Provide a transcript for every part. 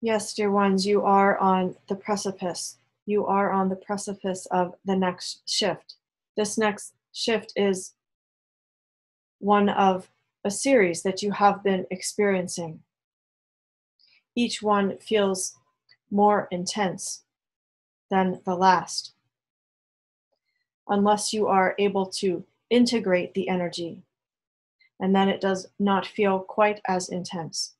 Yes, dear ones, you are on the precipice. You are on the precipice of the next shift. This next shift is one of a series that you have been experiencing. Each one feels more intense than the last, unless you are able to integrate the energy, and then it does not feel quite as intense.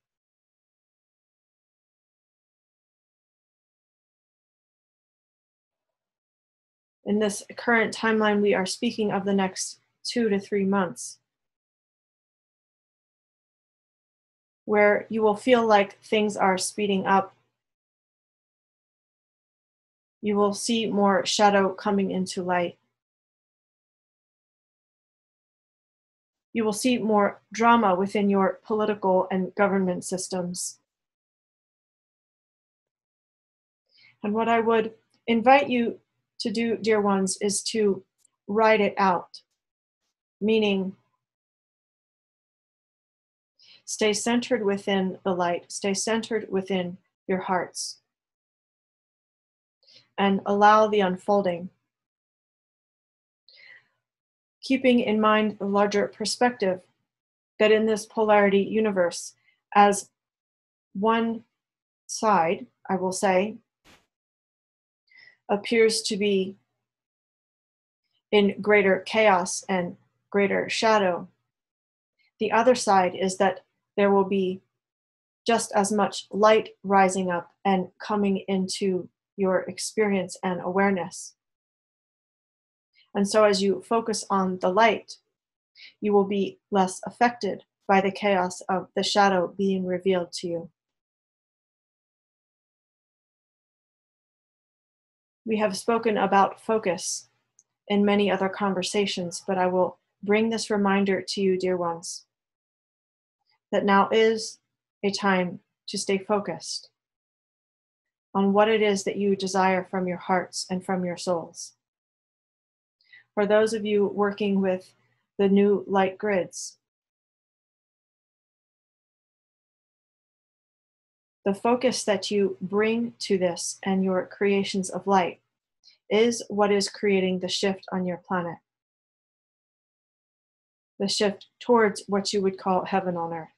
In this current timeline, we are speaking of the next 2 to 3 months, where you will feel like things are speeding up. You will see more shadow coming into light. You will see more drama within your political and government systems. And what I would invite you to do, dear ones, is to write it out, meaning stay centered within the light, stay centered within your hearts, and allow the unfolding. Keeping in mind the larger perspective that in this polarity universe, as one side, I will say, appears to be in greater chaos and greater shadow, the other side is that there will be just as much light rising up and coming into your experience and awareness. And so as you focus on the light, you will be less affected by the chaos of the shadow being revealed to you. We have spoken about focus in many other conversations, but I will bring this reminder to you, dear ones, that now is a time to stay focused on what it is that you desire from your hearts and from your souls. For those of you working with the new light grids, the focus that you bring to this and your creations of light is what is creating the shift on your planet. The shift towards what you would call heaven on earth.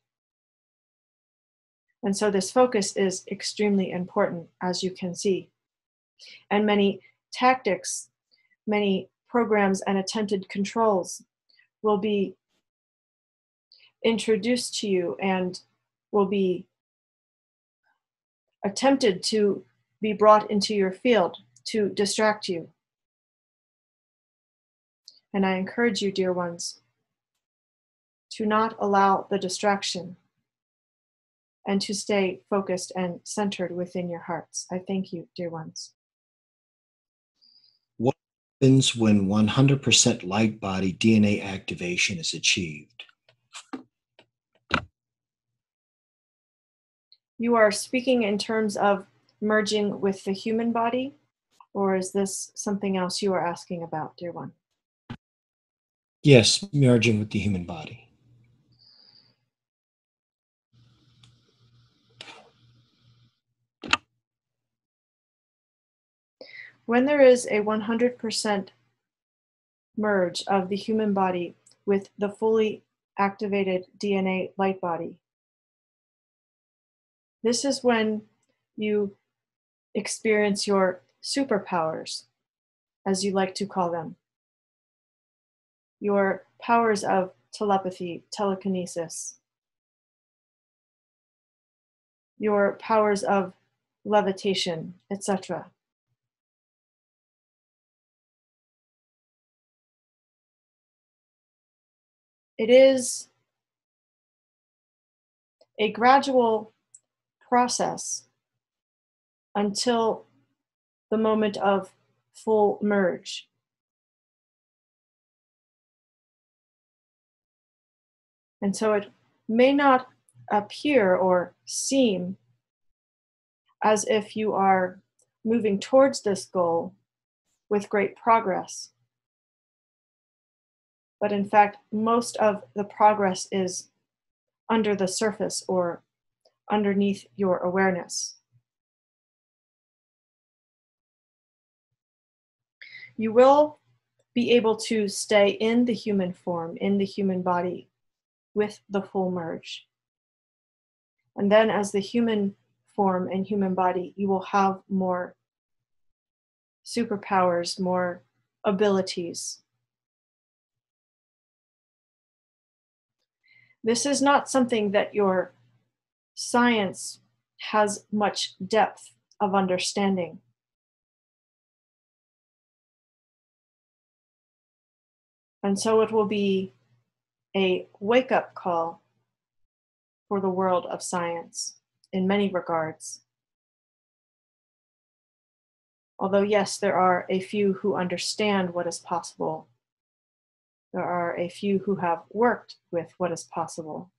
And so this focus is extremely important, as you can see. And many tactics, many programs and attempted controls will be introduced to you and will be attempted to be brought into your field to distract you. And I encourage you, dear ones, to not allow the distraction and to stay focused and centered within your hearts. I thank you, dear ones. What happens when 100% light body DNA activation is achieved? You are speaking in terms of merging with the human body, or is this something else you are asking about, dear one? Yes, merging with the human body. When there is a 100% merge of the human body with the fully activated DNA light body, this is when you experience your superpowers, as you like to call them. Your powers of telepathy, telekinesis, your powers of levitation, etc. It is a gradual process until the moment of full merge. And so it may not appear or seem as if you are moving towards this goal with great progress. But in fact, most of the progress is under the surface or underneath your awareness. You will be able to stay in the human form, in the human body, with the full merge. And then as the human form and human body, you will have more superpowers, more abilities. This is not something that your science has much depth of understanding. And so it will be a wake-up call for the world of science in many regards. Although, yes, there are a few who understand what is possible. There are a few who have worked with what is possible.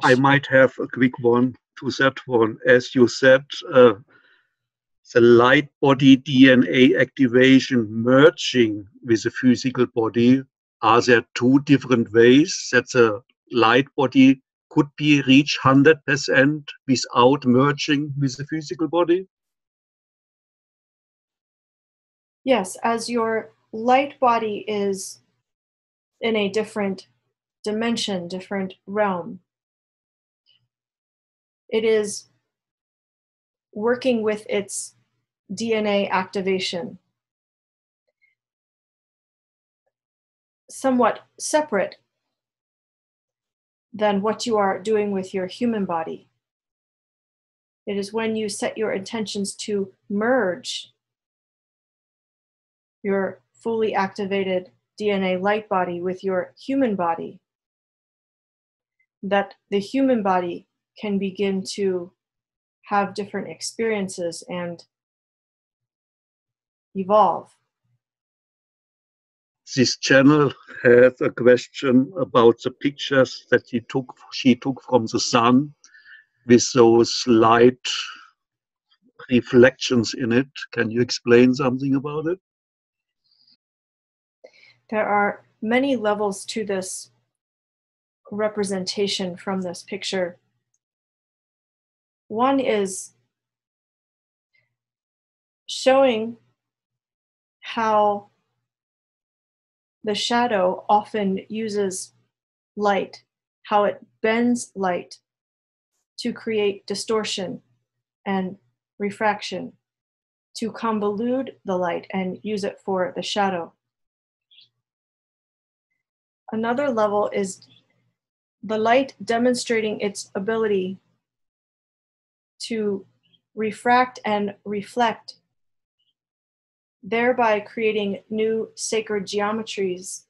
I might have a quick one to that one. As you said, the light body DNA activation merging with the physical body, are there two different ways that the light body could be reached 100% without merging with the physical body? Yes, as your light body is in a different dimension, different realm, it is working with its DNA activation, somewhat separate than what you are doing with your human body. It is when you set your intentions to merge your fully activated DNA light body with your human body that the human body can begin to have different experiences and evolve. This channel has a question about the pictures that she took from the sun with those light reflections in it. Can you explain something about it? There are many levels to this representation from this picture. One is showing how the shadow often uses light, how it bends light to create distortion and refraction, to convolute the light and use it for the shadow. Another level is the light demonstrating its ability to refract and reflect, thereby creating new sacred geometries,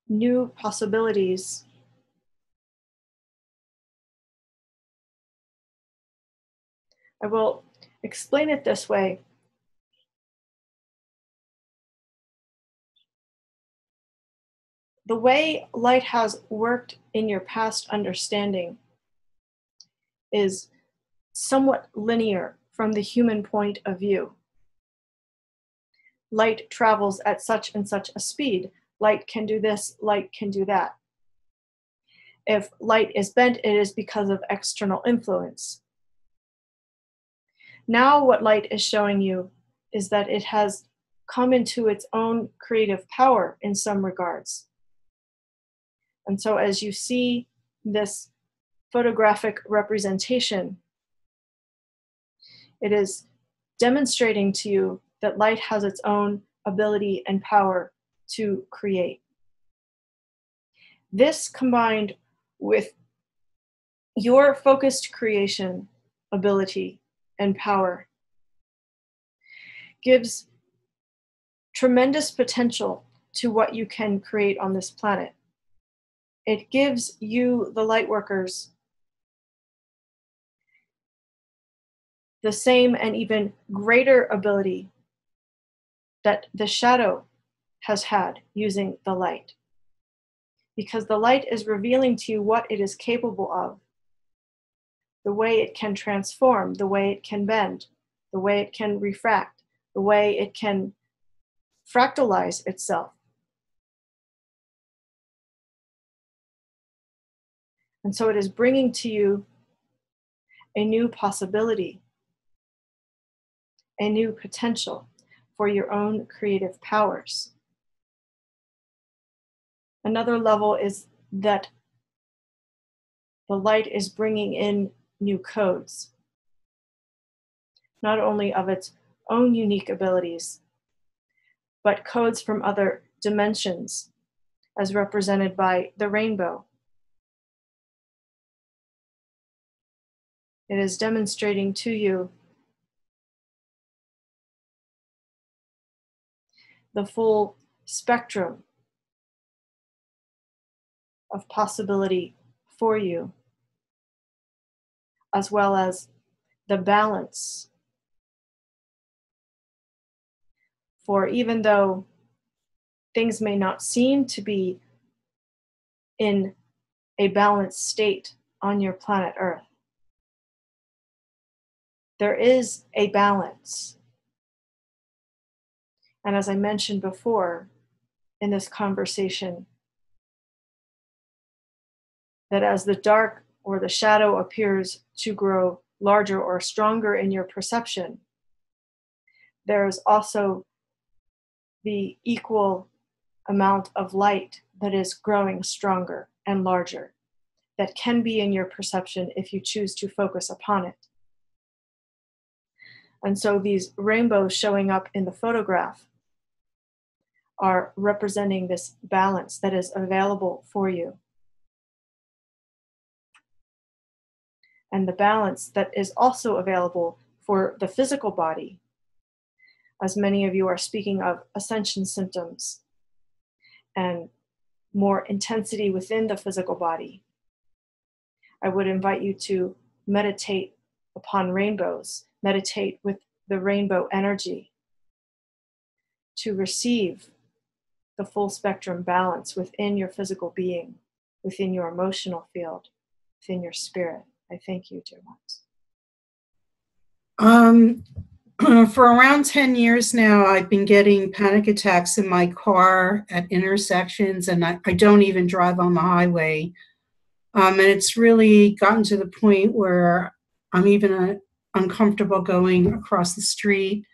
new possibilities. I will explain it this way. The way light has worked in your past understanding is somewhat linear from the human point of view. Light travels at such and such a speed. Light can do this, light can do that. If light is bent, it is because of external influence. Now what light is showing you is that it has come into its own creative power in some regards. And so as you see this photographic representation, it is demonstrating to you that light has its own ability and power to create. This combined with your focused creation ability and power gives tremendous potential to what you can create on this planet. It gives you, the light workers, the same and even greater ability that the shadow has had using the light. Because the light is revealing to you what it is capable of, the way it can transform, the way it can bend, the way it can refract, the way it can fractalize itself. And so it is bringing to you a new possibility, a new potential for your own creative powers. Another level is that the light is bringing in new codes, not only of its own unique abilities, but codes from other dimensions, as represented by the rainbow. It is demonstrating to you the full spectrum of possibility for you, as well as the balance. For even though things may not seem to be in a balanced state on your planet Earth, there is a balance. And as I mentioned before in this conversation, that as the dark or the shadow appears to grow larger or stronger in your perception, there's also the equal amount of light that is growing stronger and larger that can be in your perception if you choose to focus upon it. And so these rainbows showing up in the photograph are representing this balance that is available for you. And the balance that is also available for the physical body, as many of you are speaking of ascension symptoms and more intensity within the physical body. I would invite you to meditate upon rainbows, meditate with the rainbow energy, to receive the full spectrum balance within your physical being, within your emotional field, within your spirit. I thank you, dear ones. For around 10 years now, I've been getting panic attacks in my car at intersections, and I don't even drive on the highway. And it's really gotten to the point where I'm even uncomfortable going across the street.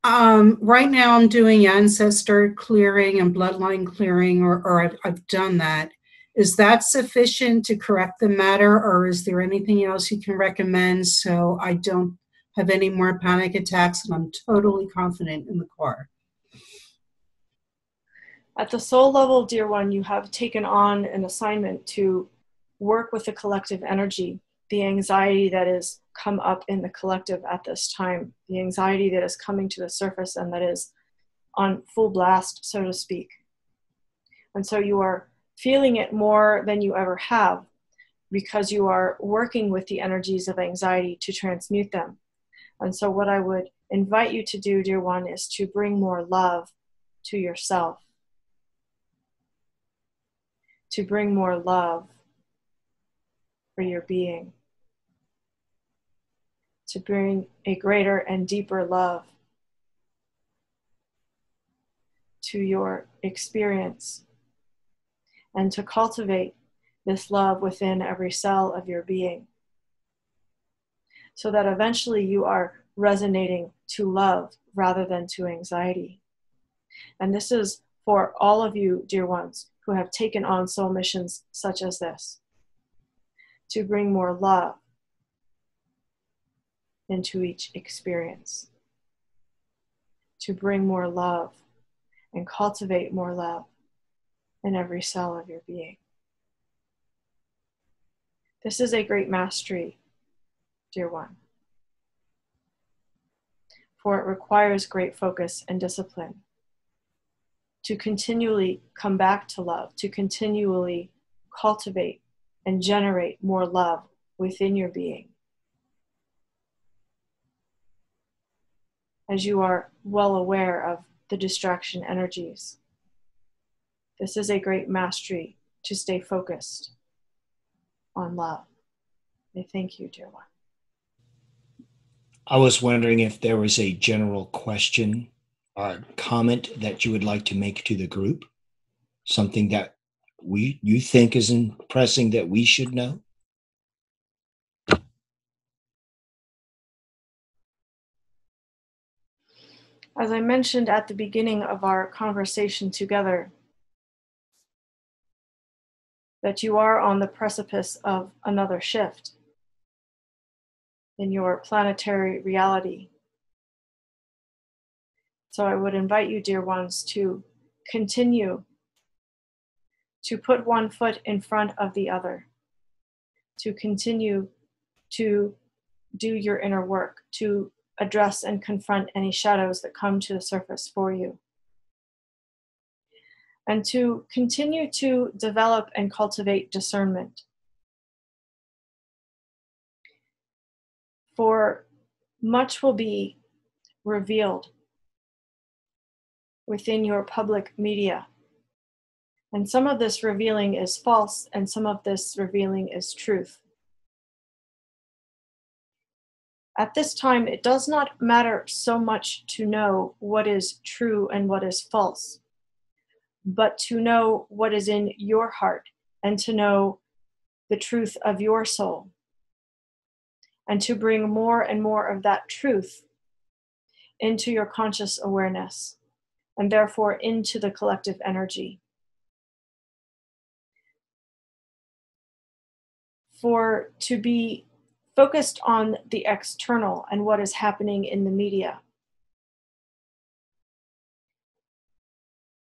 Right now I'm doing ancestor clearing and bloodline clearing, or I've done that. Is that sufficient to correct the matter, or is there anything else you can recommend so I don't have any more panic attacks and I'm totally confident in the car? At the soul level, dear one, you have taken on an assignment to work with the collective energy, the anxiety that has come up in the collective at this time, the anxiety that is coming to the surface and that is on full blast, so to speak. And so you are feeling it more than you ever have because you are working with the energies of anxiety to transmute them. And so what I would invite you to do, dear one, is to bring more love to yourself, to bring more love for your being, to bring a greater and deeper love to your experience, and to cultivate this love within every cell of your being, so that eventually you are resonating to love rather than to anxiety. And this is for all of you, dear ones, who have taken on soul missions such as this, to bring more love into each experience, to bring more love and cultivate more love in every cell of your being. This is a great mastery, dear one, for it requires great focus and discipline to continually come back to love, to continually cultivate and generate more love within your being. As you are well aware of the distraction energies, this is a great mastery to stay focused on love. I thank you, dear one. I was wondering if there was a general question or comment that you would like to make to the group, something that you think is pressing that we should know. As I mentioned at the beginning of our conversation together, that you are on the precipice of another shift in your planetary reality. So I would invite you, dear ones, to continue to put one foot in front of the other, to continue to do your inner work, to address and confront any shadows that come to the surface for you, and to continue to develop and cultivate discernment. For much will be revealed within your public media. And some of this revealing is false, and some of this revealing is truth. At this time, it does not matter so much to know what is true and what is false, but to know what is in your heart and to know the truth of your soul, and to bring more and more of that truth into your conscious awareness, and therefore into the collective energy. For to be focused on the external and what is happening in the media,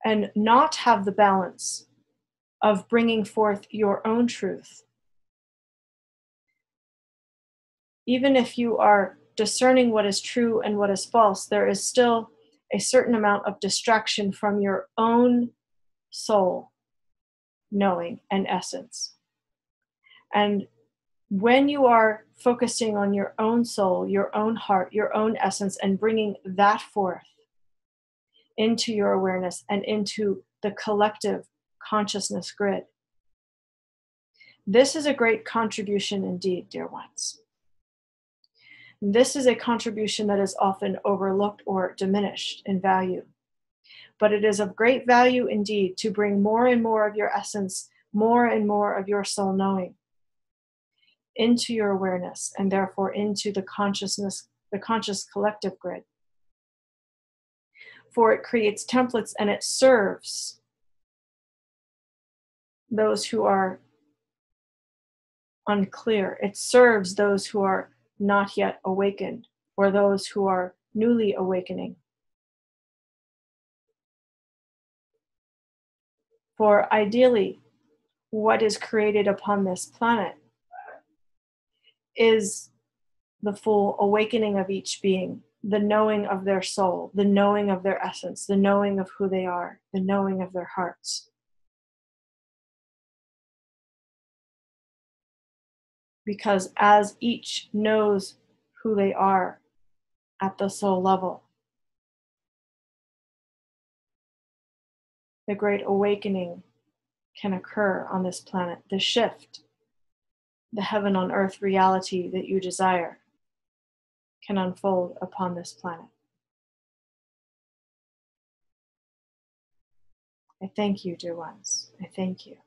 and not have the balance of bringing forth your own truth. Even if you are discerning what is true and what is false, there is still a certain amount of distraction from your own soul, knowing, and essence. And when you are focusing on your own soul, your own heart, your own essence, and bringing that forth into your awareness and into the collective consciousness grid, this is a great contribution indeed, dear ones. This is a contribution that is often overlooked or diminished in value. But it is of great value indeed to bring more and more of your essence, more and more of your soul knowing into your awareness, and therefore into the consciousness, the conscious collective grid. For it creates templates and it serves those who are unclear. It serves those who are not yet awakened, or those who are newly awakening. For ideally, what is created upon this planet is the full awakening of each being, the knowing of their soul, the knowing of their essence, the knowing of who they are, the knowing of their hearts. Because as each knows who they are at the soul level, the great awakening can occur on this planet. The shift, the heaven on earth reality that you desire, can unfold upon this planet. I thank you, dear ones. I thank you.